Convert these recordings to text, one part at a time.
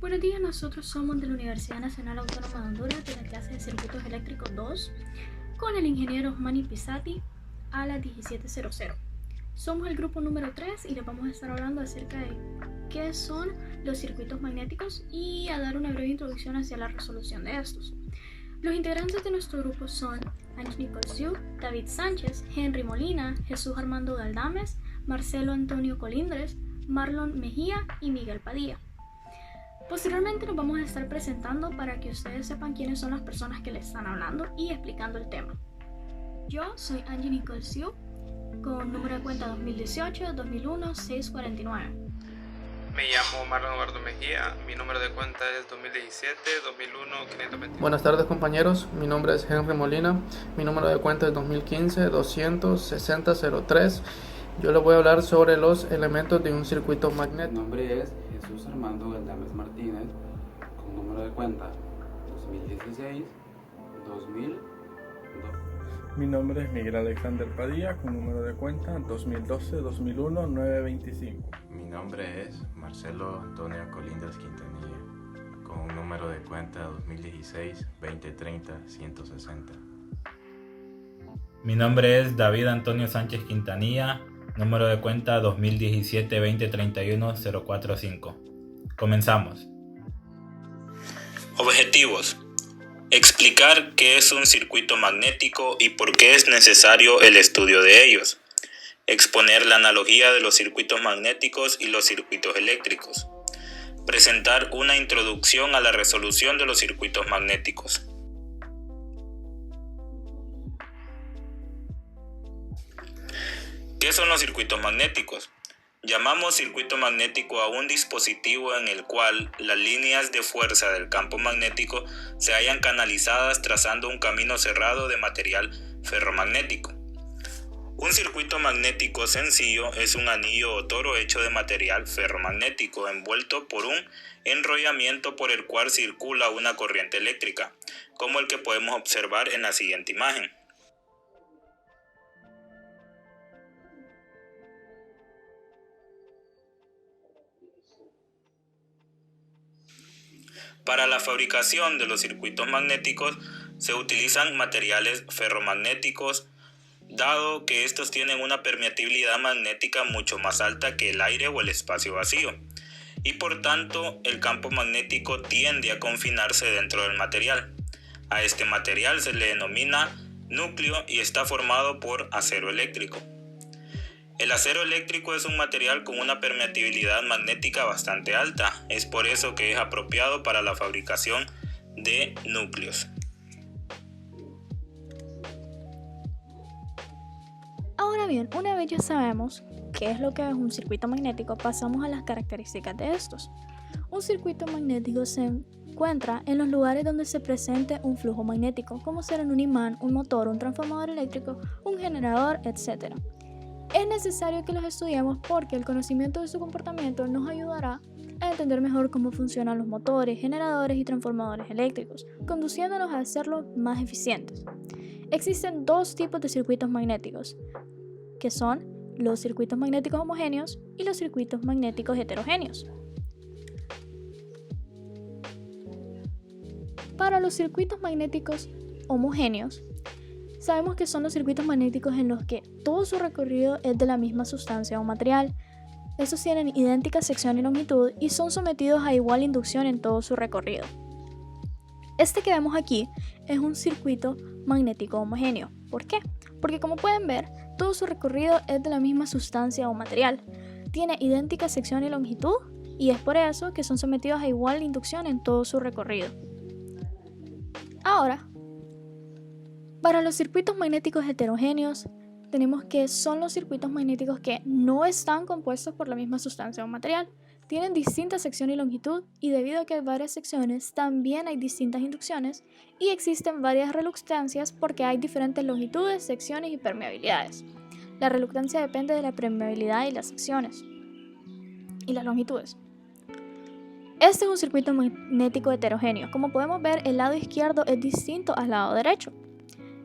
Buenos días, nosotros somos de la Universidad Nacional Autónoma de Honduras de la clase de Circuitos Eléctricos 2 con el ingeniero Manny Pisati a las 17:00. Somos el grupo número 3 y les vamos a estar hablando acerca de qué son los circuitos magnéticos y a dar una breve introducción hacia la resolución de estos. Los integrantes de nuestro grupo son Angie Nicole, David Sánchez, Henry Molina, Jesús Armando Galdames, Marcelo Antonio Colindres, Marlon Mejía y Miguel Padilla. Posteriormente nos vamos a estar presentando para que ustedes sepan quiénes son las personas que les están hablando y explicando el tema. Yo soy Angie Nicole con número de cuenta 2018-2001-649. Me llamo Marlon Eduardo Mejía, mi número de cuenta es 2017-2001-521. Buenas tardes compañeros, mi nombre es Henry Molina, mi número de cuenta es 2015-200-6003. Yo les voy a hablar sobre los elementos de un circuito magnético. Mi nombre es Jesús Armando Galdames Martínez, con número de cuenta 2016-2002. Mi nombre es Miguel Alexander Padilla, con número de cuenta 2012-2001-925. Mi nombre es Marcelo Antonio Colindres Quintanilla, con un número de cuenta 2016-2030-160. Mi nombre es David Antonio Sánchez Quintanilla, número de cuenta 2017-2031-045. Comenzamos. Objetivos. Explicar qué es un circuito magnético y por qué es necesario el estudio de ellos. Exponer la analogía de los circuitos magnéticos y los circuitos eléctricos. Presentar una introducción a la resolución de los circuitos magnéticos. ¿Qué son los circuitos magnéticos? Llamamos circuito magnético a un dispositivo en el cual las líneas de fuerza del campo magnético se hallan canalizadas trazando un camino cerrado de material ferromagnético. Un circuito magnético sencillo es un anillo o toro hecho de material ferromagnético envuelto por un enrollamiento por el cual circula una corriente eléctrica, como el que podemos observar en la siguiente imagen. Para la fabricación de los circuitos magnéticos se utilizan materiales ferromagnéticos, dado que estos tienen una permeabilidad magnética mucho más alta que el aire o el espacio vacío, y por tanto el campo magnético tiende a confinarse dentro del material. A este material se le denomina núcleo y está formado por acero eléctrico. El acero eléctrico es un material con una permeabilidad magnética bastante alta, es por eso que es apropiado para la fabricación de núcleos. Ahora bien, una vez ya sabemos qué es lo que es un circuito magnético, pasamos a las características de estos. Un circuito magnético se encuentra en los lugares donde se presente un flujo magnético, como ser un imán, un motor, un transformador eléctrico, un generador, etc. Es necesario que los estudiemos porque el conocimiento de su comportamiento nos ayudará a entender mejor cómo funcionan los motores, generadores y transformadores eléctricos, conduciéndonos a hacerlos más eficientes. Existen dos tipos de circuitos magnéticos, que son los circuitos magnéticos homogéneos y los circuitos magnéticos heterogéneos. Para los circuitos magnéticos homogéneos, sabemos que son los circuitos magnéticos en los que todo su recorrido es de la misma sustancia o material. Estos tienen idéntica sección y longitud y son sometidos a igual inducción en todo su recorrido. Este que vemos aquí es un circuito magnético homogéneo. ¿Por qué? Porque como pueden ver, todo su recorrido es de la misma sustancia o material. Tiene idéntica sección y longitud y es por eso que son sometidos a igual inducción en todo su recorrido. Ahora, para los circuitos magnéticos heterogéneos, tenemos que son los circuitos magnéticos que no están compuestos por la misma sustancia o material. Tienen distinta sección y longitud y debido a que hay varias secciones, también hay distintas inducciones y existen varias reluctancias porque hay diferentes longitudes, secciones y permeabilidades. La reluctancia depende de la permeabilidad y las secciones y las longitudes. Este es un circuito magnético heterogéneo. Como podemos ver, el lado izquierdo es distinto al lado derecho.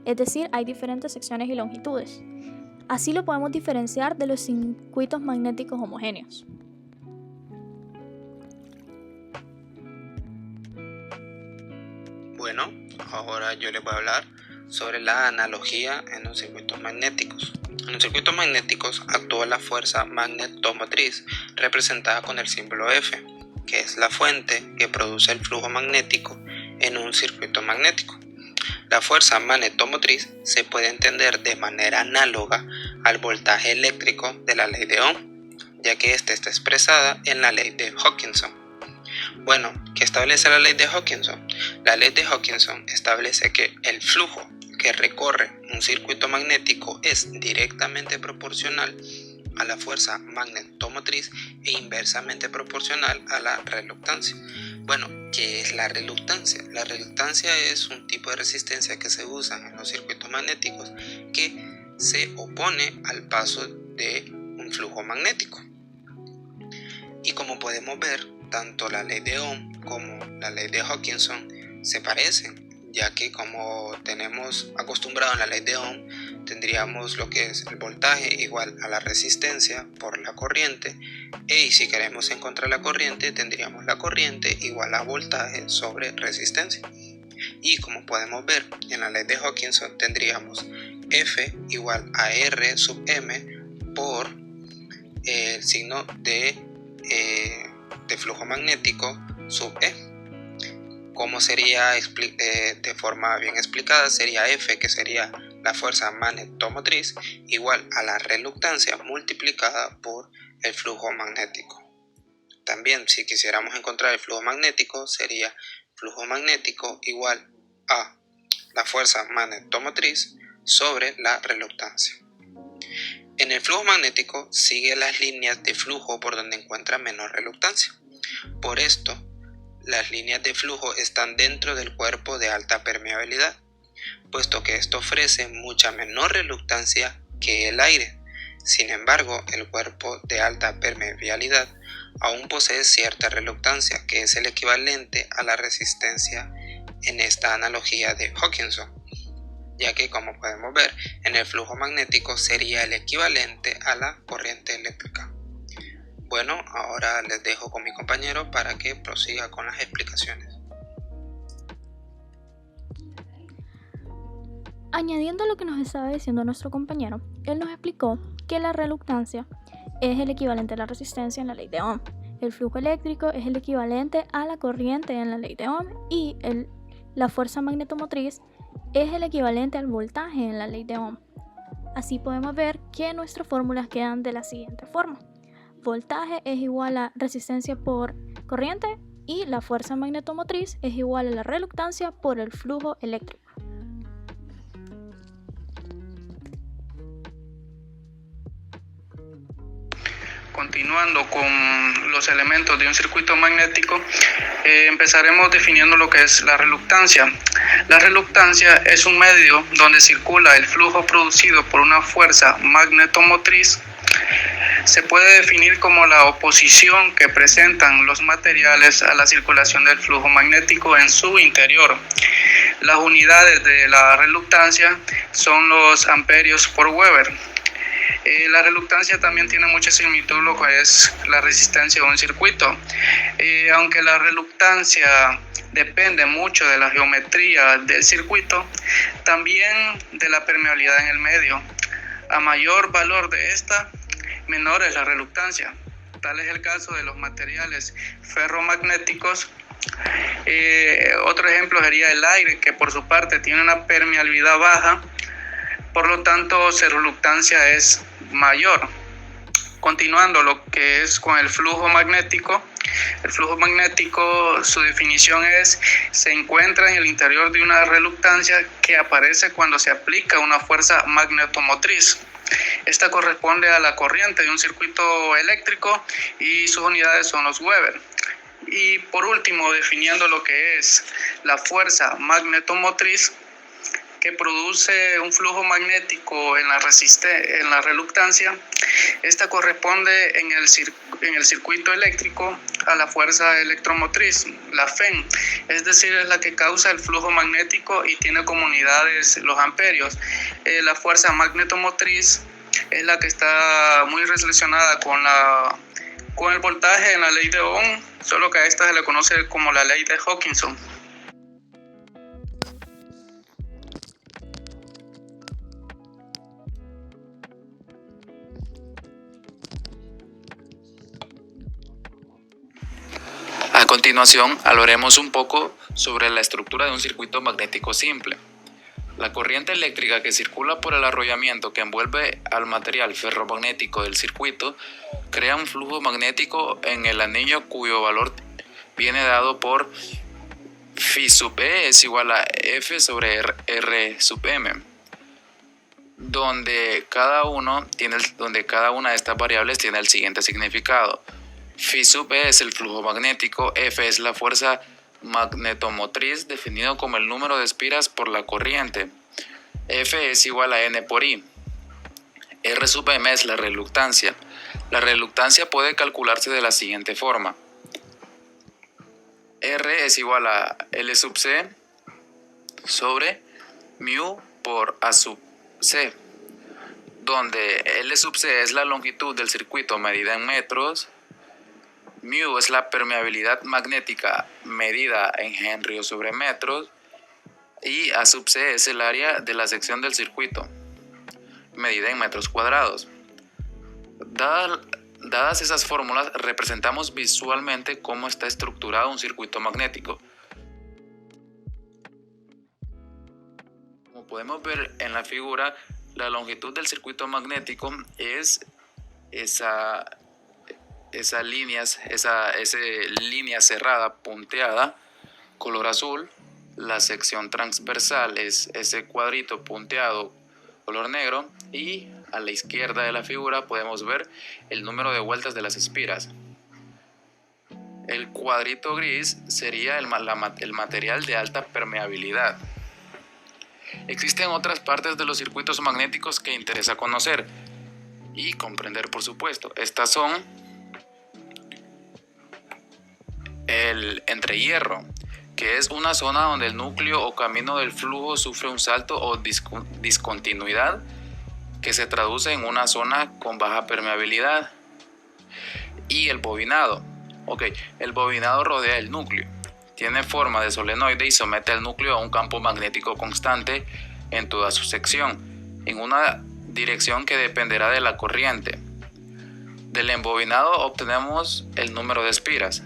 Es decir, hay diferentes secciones y longitudes. Así lo podemos diferenciar de los circuitos magnéticos homogéneos. ahora yo les voy a hablar sobre la analogía en los circuitos magnéticos. En los circuitos magnéticos actúa la fuerza magnetomotriz representada con el símbolo F, que es la fuente que produce el flujo magnético en un circuito magnético. La fuerza magnetomotriz se puede entender de manera análoga al voltaje eléctrico de la ley de Ohm, ya que esta está expresada en la ley de Hawkinson. Bueno, ¿qué establece la ley de Hawkinson? La ley de Hawkinson establece que el flujo que recorre un circuito magnético es directamente proporcional a la fuerza magnetomotriz e inversamente proporcional a la reluctancia. Bueno, ¿qué es la reluctancia? La reluctancia es un tipo de resistencia que se usa en los circuitos magnéticos que se opone al paso de un flujo magnético. Y como podemos ver, tanto la ley de Ohm como la ley de Hawkinson se parecen, ya que como tenemos acostumbrado en la ley de Ohm, tendríamos lo que es el voltaje igual a la resistencia por la corriente, y si queremos encontrar la corriente, tendríamos la corriente igual a voltaje sobre resistencia. Y como podemos ver, en la ley de Hawkinson tendríamos F igual a R sub M por el signo de flujo magnético sub E. Como sería de forma bien explicada, sería F, que sería la fuerza magnetomotriz, igual a la reluctancia multiplicada por el flujo magnético. También, si quisiéramos encontrar el flujo magnético, sería flujo magnético igual a la fuerza magnetomotriz sobre la reluctancia. En el flujo magnético sigue las líneas de flujo por donde encuentra menor reluctancia. Por esto, las líneas de flujo están dentro del cuerpo de alta permeabilidad, puesto que esto ofrece mucha menor reluctancia que el aire. Sin embargo, el cuerpo de alta permeabilidad aún posee cierta reluctancia, que es el equivalente a la resistencia en esta analogía de Hawkinson, ya que, como podemos ver, en el flujo magnético sería el equivalente a la corriente eléctrica. Bueno, ahora les dejo con mi compañero para que prosiga con las explicaciones. Añadiendo a lo que nos estaba diciendo nuestro compañero, él nos explicó que la reluctancia es el equivalente a la resistencia en la ley de Ohm. El flujo eléctrico es el equivalente a la corriente en la ley de Ohm y la fuerza magnetomotriz es el equivalente al voltaje en la ley de Ohm. Así podemos ver que nuestras fórmulas quedan de la siguiente forma. Voltaje es igual a resistencia por corriente y la fuerza magnetomotriz es igual a la reluctancia por el flujo eléctrico. Continuando con los elementos de un circuito magnético, empezaremos definiendo lo que es la reluctancia. La reluctancia es un medio donde circula el flujo producido por una fuerza magnetomotriz. Se puede definir como la oposición que presentan los materiales a la circulación del flujo magnético en su interior. Las unidades de la reluctancia son los amperios por Weber. La reluctancia también tiene mucha similitud lo que es la resistencia de un circuito. Aunque la reluctancia depende mucho de la geometría del circuito, también de la permeabilidad en el medio. A mayor valor de esta, menor es la reluctancia. Tal es el caso de los materiales ferromagnéticos. Otro ejemplo sería el aire, que por su parte tiene una permeabilidad baja, por lo tanto su reluctancia es mayor. Continuando lo que es con el flujo magnético. El flujo magnético, su definición es: se encuentra en el interior de una reluctancia que aparece cuando se aplica una fuerza magnetomotriz. Esta corresponde a la corriente de un circuito eléctrico y sus unidades son los Weber. Y por último, definiendo lo que es la fuerza magnetomotriz que produce un flujo magnético en la reluctancia, esta corresponde en el circuito eléctrico a la fuerza electromotriz, la FEM, es decir, es la que causa el flujo magnético y tiene como unidades los amperios. La fuerza magnetomotriz es la que está muy relacionada con el voltaje en la ley de Ohm, solo que a esta se le conoce como la ley de Hawkinson. continuación hablaremos un poco sobre la estructura de un circuito magnético simple. La corriente eléctrica que circula por el arrollamiento que envuelve al material ferromagnético del circuito crea un flujo magnético en el anillo cuyo valor viene dado por Phi sub E es igual a F sobre R sub M, donde cada una de estas variables tiene el siguiente significado. Phi sub E es el flujo magnético, F es la fuerza magnetomotriz definido como el número de espiras por la corriente. F es igual a N por I. R sub M es la reluctancia. La reluctancia puede calcularse de la siguiente forma. R es igual a L sub C sobre mu por A sub C, donde L sub C es la longitud del circuito medida en metros, mu es la permeabilidad magnética medida en Henry sobre metros y A sub C es el área de la sección del circuito medida en metros cuadrados. Dadas esas fórmulas, representamos visualmente cómo está estructurado un circuito magnético. Como podemos ver en la figura, la longitud del circuito magnético es esa línea cerrada punteada, color azul. La sección transversal es ese cuadrito punteado, color negro, y a la izquierda de la figura podemos ver el número de vueltas de las espiras. El cuadrito gris sería el material de alta permeabilidad. Existen otras partes de los circuitos magnéticos que interesa conocer y comprender, por supuesto. Estas son el entrehierro, que es una zona donde el núcleo o camino del flujo sufre un salto o discontinuidad que se traduce en una zona con baja permeabilidad. Y el bobinado. El bobinado rodea el núcleo. Tiene forma de solenoide y somete al núcleo a un campo magnético constante en toda su sección, en una dirección que dependerá de la corriente. Del embobinado obtenemos el número de espiras.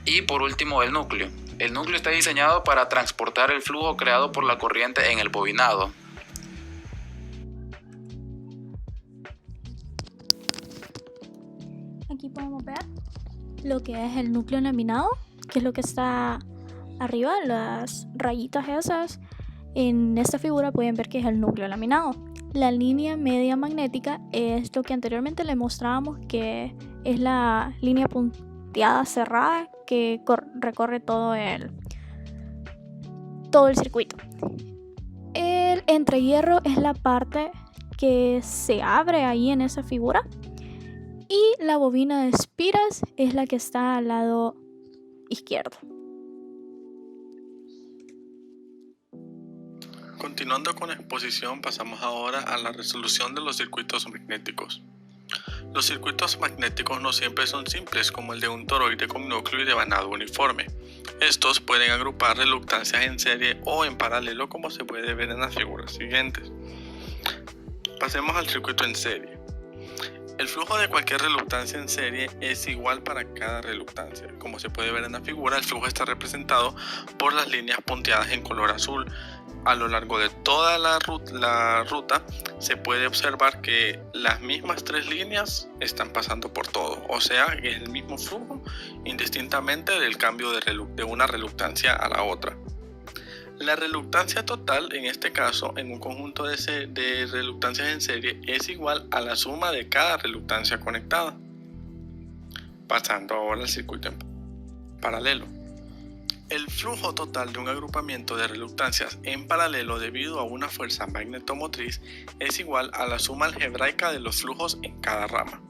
Y por último, el núcleo. El núcleo está diseñado para transportar el flujo creado por la corriente en el bobinado. Aquí podemos ver lo que es el núcleo laminado, que es lo que está arriba, las rayitas esas. En esta figura pueden ver que es el núcleo laminado. La línea media magnética es lo que anteriormente le mostrábamos, que es la línea punteada cerrada que recorre todo el circuito. El entrehierro es la parte que se abre ahí en esa figura. Y la bobina de espiras es la que está al lado izquierdo. Continuando con la exposición, pasamos ahora a la resolución de los circuitos magnéticos. Los circuitos magnéticos no siempre son simples, como el de un toroide con núcleo y devanado uniforme. Estos pueden agrupar reluctancias en serie o en paralelo, como se puede ver en las figuras siguientes. Pasemos al circuito en serie. El flujo de cualquier reluctancia en serie es igual para cada reluctancia. Como se puede ver en la figura, el flujo está representado por las líneas punteadas en color azul. A lo largo de toda la ruta se puede observar que las mismas tres líneas están pasando por todo, o sea, es el mismo flujo indistintamente del cambio de una reluctancia a la otra. La reluctancia total, en este caso, en un conjunto de reluctancias en serie, es igual a la suma de cada reluctancia conectada. Pasando ahora al circuito en paralelo. El flujo total de un agrupamiento de reluctancias en paralelo debido a una fuerza magnetomotriz es igual a la suma algebraica de los flujos en cada rama.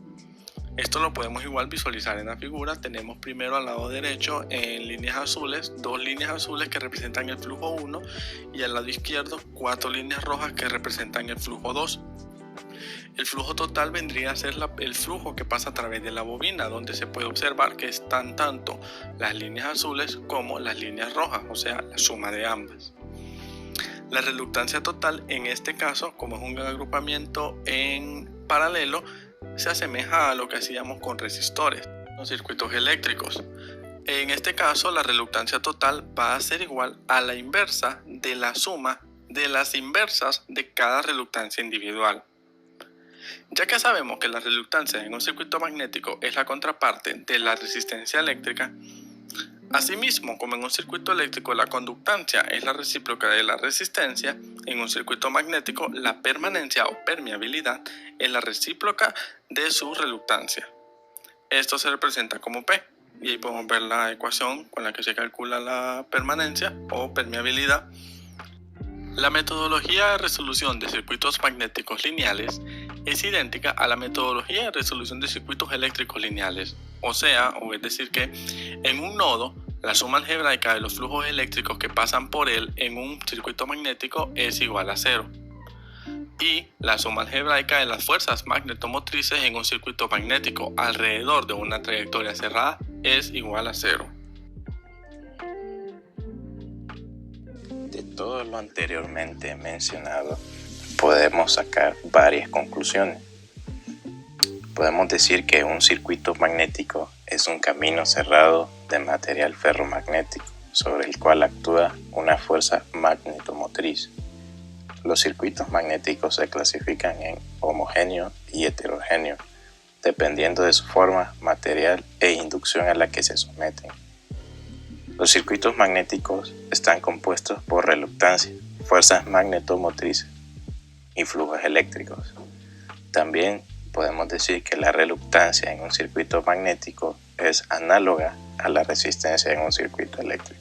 Esto lo podemos igual visualizar en la figura. Tenemos primero al lado derecho en líneas azules, dos líneas azules que representan el flujo 1 y al lado izquierdo 4 líneas rojas que representan el flujo 2. El flujo total vendría a ser el flujo que pasa a través de la bobina, donde se puede observar que están tanto las líneas azules como las líneas rojas, o sea, la suma de ambas. La reluctancia total en este caso, como es un agrupamiento en paralelo, se asemeja a lo que hacíamos con resistores, los circuitos eléctricos. En este caso, la reluctancia total va a ser igual a la inversa de la suma de las inversas de cada reluctancia individual. Ya que sabemos que la reluctancia en un circuito magnético es la contraparte de la resistencia eléctrica, asimismo como en un circuito eléctrico la conductancia es la recíproca de la resistencia, en un circuito magnético la permanencia o permeabilidad es la recíproca de su reluctancia. Esto se representa como P, y ahí podemos ver la ecuación con la que se calcula la permanencia o permeabilidad. La metodología de resolución de circuitos magnéticos lineales es idéntica a la metodología de resolución de circuitos eléctricos lineales, es decir que en un nodo la suma algebraica de los flujos eléctricos que pasan por él en un circuito magnético es igual a 0 y la suma algebraica de las fuerzas magnetomotrices en un circuito magnético alrededor de una trayectoria cerrada es igual a 0. De todo lo anteriormente mencionado, podemos sacar varias conclusiones. Podemos decir que un circuito magnético es un camino cerrado de material ferromagnético sobre el cual actúa una fuerza magnetomotriz. Los circuitos magnéticos se clasifican en homogéneo y heterogéneo, dependiendo de su forma, material e inducción a la que se someten. Los circuitos magnéticos están compuestos por reluctancia, fuerzas magnetomotrices y flujos eléctricos. También podemos decir que la reluctancia en un circuito magnético es análoga a la resistencia en un circuito eléctrico.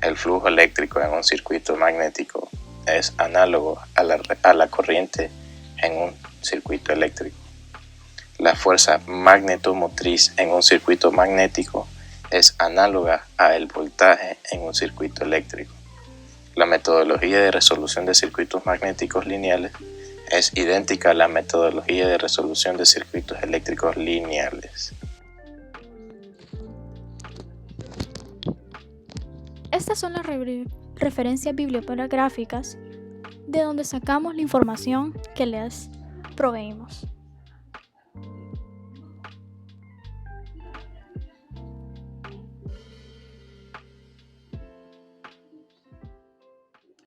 El flujo eléctrico en un circuito magnético es análogo a la corriente en un circuito eléctrico. La fuerza magnetomotriz en un circuito magnético es análoga al voltaje en un circuito eléctrico. La metodología de resolución de circuitos magnéticos lineales es idéntica a la metodología de resolución de circuitos eléctricos lineales. Estas son las referencias bibliográficas de donde sacamos la información que les proveímos.